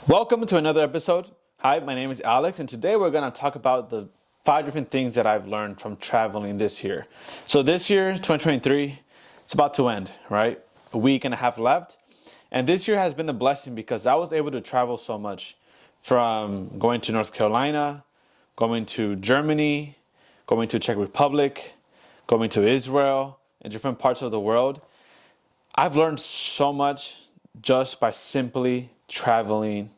Welcome to another episode. Hi, my name is Alex, and today we're going to talk about the 5 different things that I've learned from traveling this year. So, this year, 2023, it's about to end, right? A week and a half left. And this year has been a blessing because I was able to travel so much from going to North Carolina, going to Germany, going to Czech Republic, going to Israel, and different parts of the world. I've learned so much just by simply traveling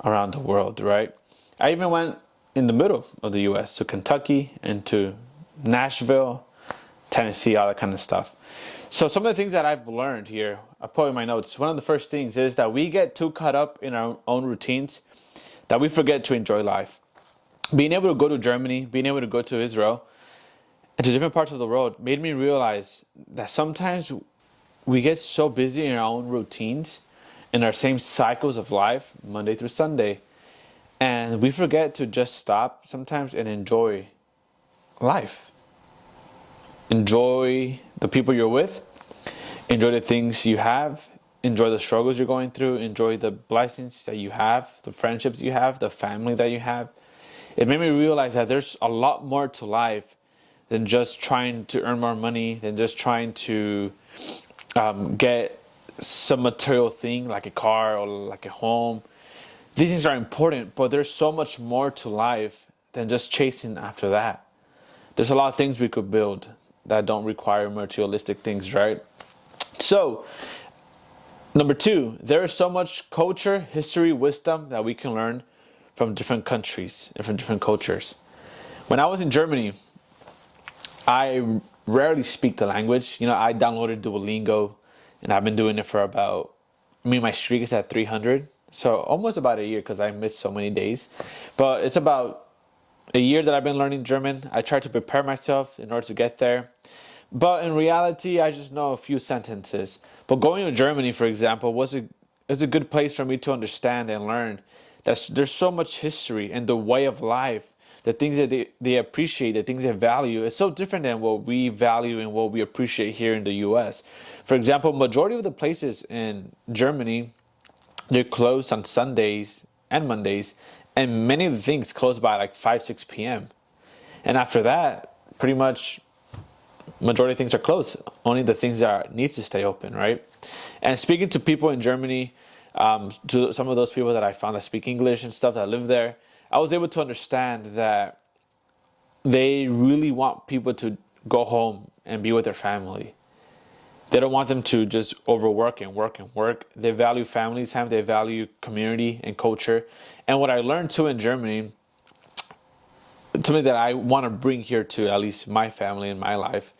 around the world, right? I even went in the middle of the US to Kentucky and to Nashville, Tennessee, all that kind of stuff. So some of the things that I've learned here, I put in my notes. One of the first things is that we get too caught up in our own routines that we forget to enjoy life. Being able to go to Germany, being able to go to Israel, and to different parts of the world made me realize that sometimes we get so busy in our own routines, in our same cycles of life, Monday through Sunday, and we forget to just stop sometimes and enjoy life. Enjoy the people you're with, enjoy the things you have, enjoy the struggles you're going through, enjoy the blessings that you have, the friendships you have, the family that you have. It made me realize that there's a lot more to life than just trying to earn more money, than just trying to get some material thing like a car or like a home. These things are important, but there's so much more to life than just chasing after that. There's a lot of things we could build that don't require materialistic things, right? So, number two, there is so much culture, history, wisdom that we can learn from different countries, from different cultures. When I was in Germany, I rarely speak the language. I downloaded Duolingo, and I've been doing it for my streak is at 300. So almost about a year because I missed so many days. But it's about a year that I've been learning German. I tried to prepare myself in order to get there. But in reality, I just know a few sentences. But going to Germany, for example, was a good place for me to understand and learn that there's so much history and the way of life, the things that they appreciate, the things they value, is so different than what we value and what we appreciate here in the US. For example, majority of the places in Germany, they're closed on Sundays and Mondays, and many of the things close by like 5, 6 p.m. And after that, pretty much majority of things are closed. Only the things that need to stay open, right? And speaking to people in Germany, to some of those people that I found that speak English and stuff that live there, I was able to understand that they really want people to go home and be with their family. They don't want them to just overwork and work and work. They value family time. They value community and culture. And what I learned too in Germany, something that I want to bring here to at least my family and my life,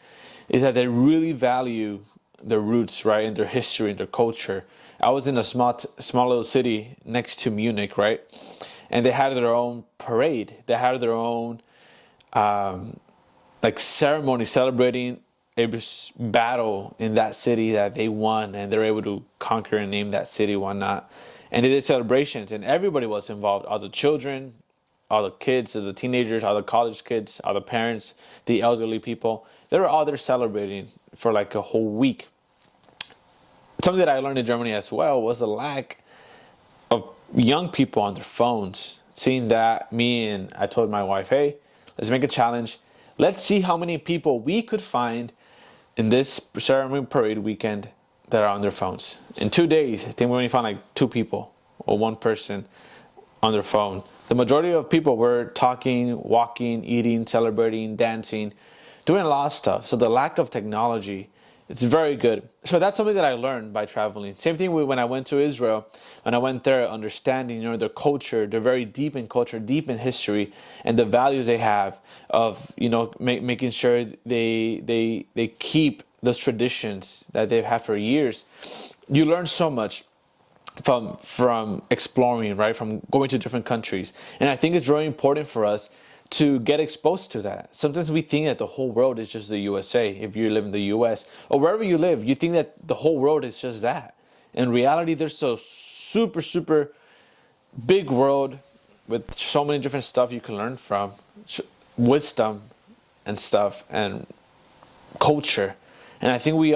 is that they really value their roots, right, and their history and their culture. I was in a small little city next to Munich, right, and they had their own parade. They had their own ceremony celebrating a battle in that city that they won, and they're able to conquer and name that city, whatnot. And they did celebrations, and everybody was involved. All the children, all the kids, the teenagers, all the college kids, all the parents, the elderly people. They were all there celebrating for like a whole week. Something that I learned in Germany as well was the lack of young people on their phones. Seeing that, I told my wife, hey, let's make a challenge. Let's see how many people we could find in this ceremony parade weekend that are on their phones. In 2 days, I think we only found like 2 people or 1 person on their phone. The majority of people were talking, walking, eating, celebrating, dancing, doing a lot of stuff. So the lack of technology, it's very good. So that's something that I learned by traveling. Same thing when I went to Israel. When I went there, understanding, their culture, they're very deep in culture, deep in history, and the values they have of, making sure they keep those traditions that they've had for years. You learn so much from exploring, right? From going to different countries. And I think it's really important for us to get exposed to that. Sometimes we think that the whole world is just the USA. If you live in the US or wherever you live, you think that the whole world is just that. In reality, there's a super, super big world with so many different stuff you can learn from, wisdom and stuff, and culture. And I think we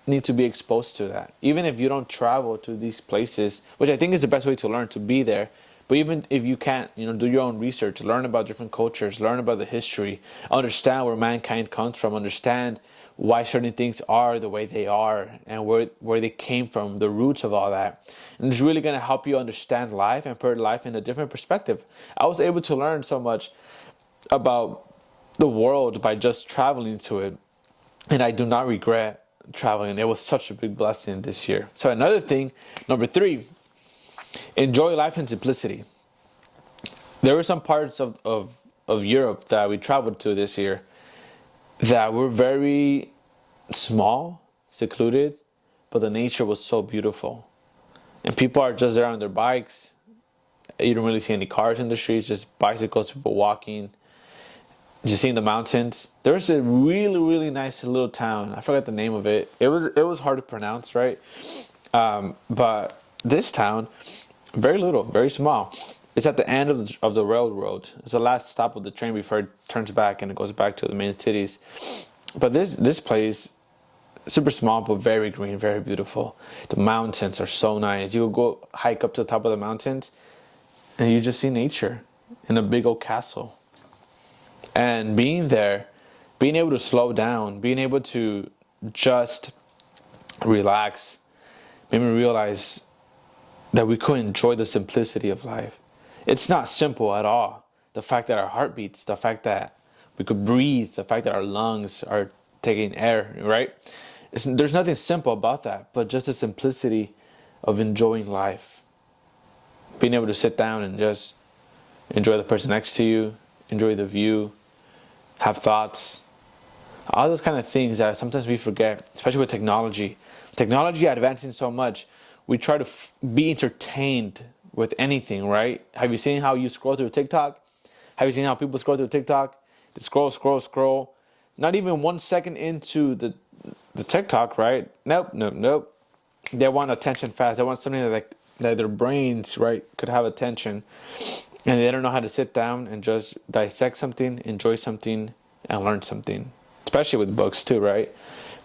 need to be exposed to that. Even if you don't travel to these places, which I think is the best way to learn, to be there. But even if you can't, do your own research, learn about different cultures, learn about the history, understand where mankind comes from, understand why certain things are the way they are, and where they came from, the roots of all that. And it's really going to help you understand life and put life in a different perspective. I was able to learn so much about the world by just traveling to it, and I do not regret traveling. It was such a big blessing this year. So another thing, number 3, enjoy life in simplicity. There were some parts of Europe that we traveled to this year that were very small, secluded, but the nature was so beautiful. And people are just there on their bikes. You don't really see any cars in the streets, just bicycles, people walking, just seeing the mountains. There was a really, really nice little town. I forgot the name of it. It was hard to pronounce, right? But this town, very little, very small. It's at the end of the railroad. It's the last stop of the train before it turns back and it goes back to the main cities. But this place, super small but very green, very beautiful. The mountains are so nice. You go hike up to the top of the mountains and you just see nature in a big old castle. And being there, being able to slow down, being able to just relax, made me realize that we could enjoy the simplicity of life. It's not simple at all. The fact that our heart beats, the fact that we could breathe, the fact that our lungs are taking air, right? There's nothing simple about that, but just the simplicity of enjoying life. Being able to sit down and just enjoy the person next to you, enjoy the view, have thoughts, all those kind of things that sometimes we forget, especially with technology. Technology advancing so much, we try to be entertained with anything, right? Have you seen how you scroll through TikTok? Have you seen how people scroll through TikTok? They scroll. Not even 1 second into the TikTok, right? Nope. They want attention fast. They want something that their brains, right, could have attention. And they don't know how to sit down and just dissect something, enjoy something, and learn something. Especially with books too, right?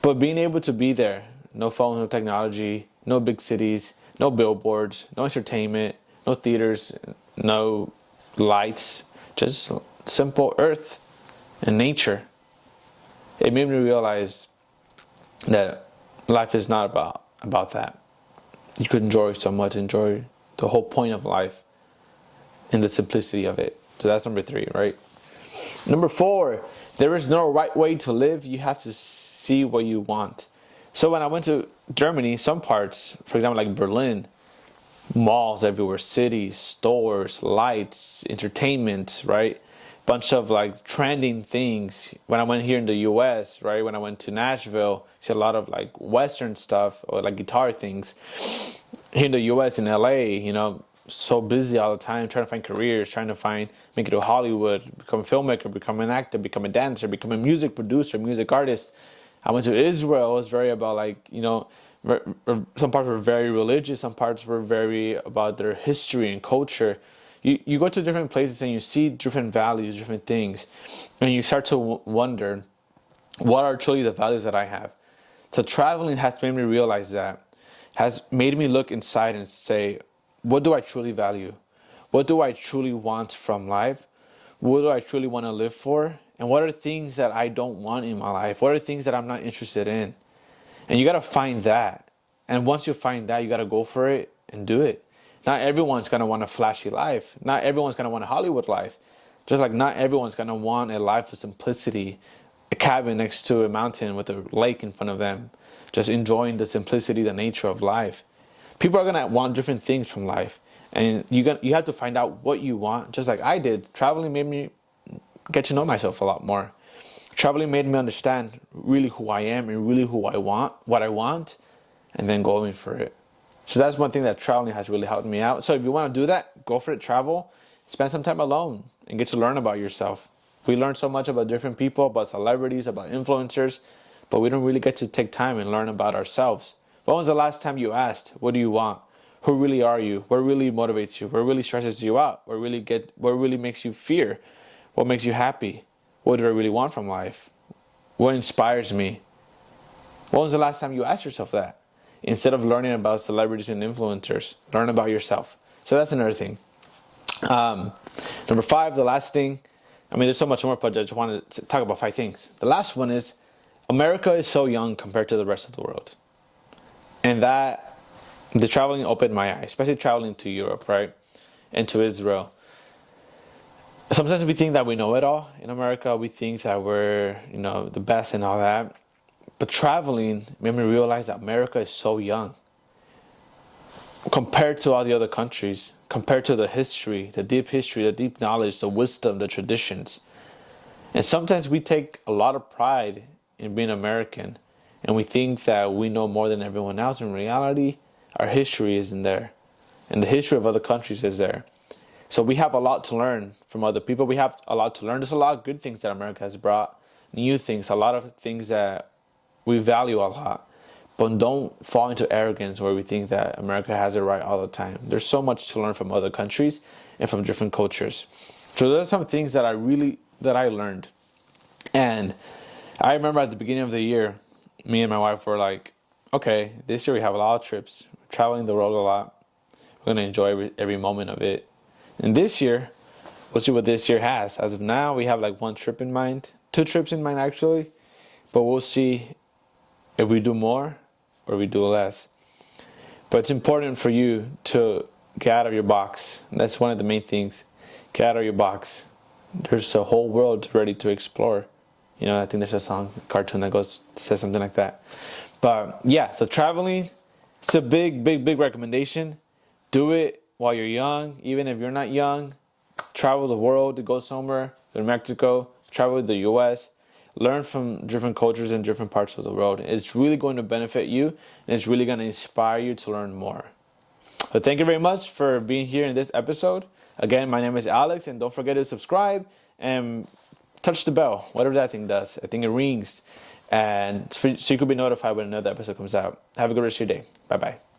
But being able to be there, no phone, no technology, no big cities, no billboards, no entertainment, no theaters, no lights, just simple earth and nature. It made me realize that life is not about that. You could enjoy so much, enjoy the whole point of life in the simplicity of it. So that's number 3, right? Number 4, there is no right way to live. You have to see what you want. So when I went to Germany, some parts, for example, like Berlin, malls everywhere, cities, stores, lights, entertainment, right? Bunch of like trending things. When I went here in the US, right? When I went to Nashville, see a lot of like Western stuff or like guitar things. Here in the US, in LA, so busy all the time, trying to find careers, make it to Hollywood, become a filmmaker, become an actor, become a dancer, become a music producer, music artist. I went to Israel. It was very about some parts were very religious, some parts were very about their history and culture. You go to different places and you see different values, different things, and you start to wonder, what are truly the values that I have? So traveling has made me realize that, has made me look inside and say, what do I truly value? What do I truly want from life? What do I truly want to live for? And what are things that I don't want in my life? What are things that I'm not interested in? And you got to find that. And once you find that, you got to go for it and do it. Not everyone's going to want a flashy life. Not everyone's going to want a Hollywood life. Just like not everyone's going to want a life of simplicity, a cabin next to a mountain with a lake in front of them, just enjoying the simplicity, the nature of life. People are going to want different things from life. And you have to find out what you want, just like I did. Traveling made me get to know myself a lot more. Traveling made me understand really who I am and really who I want, what I want, and then going for it. So that's one thing that traveling has really helped me out. So if you want to do that, go for it, travel, spend some time alone, and get to learn about yourself. We learn so much about different people, about celebrities, about influencers, but we don't really get to take time and learn about ourselves. When was the last time you asked, what do you want? Who really are you? What really motivates you? What really stresses you out? What really makes you fear? What makes you happy? What do I really want from life? What inspires me? When was the last time you asked yourself that? Instead of learning about celebrities and influencers, learn about yourself. So that's another thing. Number 5, the last thing. I mean, there's so much more, but I just wanted to talk about 5 things. The last one is America is so young compared to the rest of the world. And that, the traveling opened my eyes, especially traveling to Europe, right? And to Israel. Sometimes we think that we know it all in America. We think that we're, the best and all that. But traveling made me realize that America is so young compared to all the other countries, compared to the history, the deep knowledge, the wisdom, the traditions. And sometimes we take a lot of pride in being American, and we think that we know more than everyone else. In reality, our history isn't there, and the history of other countries is there. So we have a lot to learn from other people. We have a lot to learn. There's a lot of good things that America has brought, new things, a lot of things that we value a lot. But don't fall into arrogance where we think that America has it right all the time. There's so much to learn from other countries and from different cultures. So those are some things that I learned. And I remember at the beginning of the year, me and my wife were like, okay, this year we have a lot of trips. We're traveling the world a lot. We're going to enjoy every moment of it. And this year, we'll see what this year has. As of now, we have like 1 trip in mind. 2 trips in mind, actually. But we'll see if we do more or we do less. But it's important for you to get out of your box. And that's one of the main things. Get out of your box. There's a whole world ready to explore. I think there's a cartoon that says something like that. But yeah, so traveling, it's a big recommendation. Do it while you're young. Even if you're not young, travel the world, to go somewhere, go to Mexico, travel to the US, learn from different cultures in different parts of the world. It's really going to benefit you, and it's really going to inspire you to learn more. So thank you very much for being here in this episode. Again, my name is Alex, and don't forget to subscribe and touch the bell, whatever that thing does. I think it rings, and so you could be notified when another episode comes out. Have a good rest of your day. Bye-bye.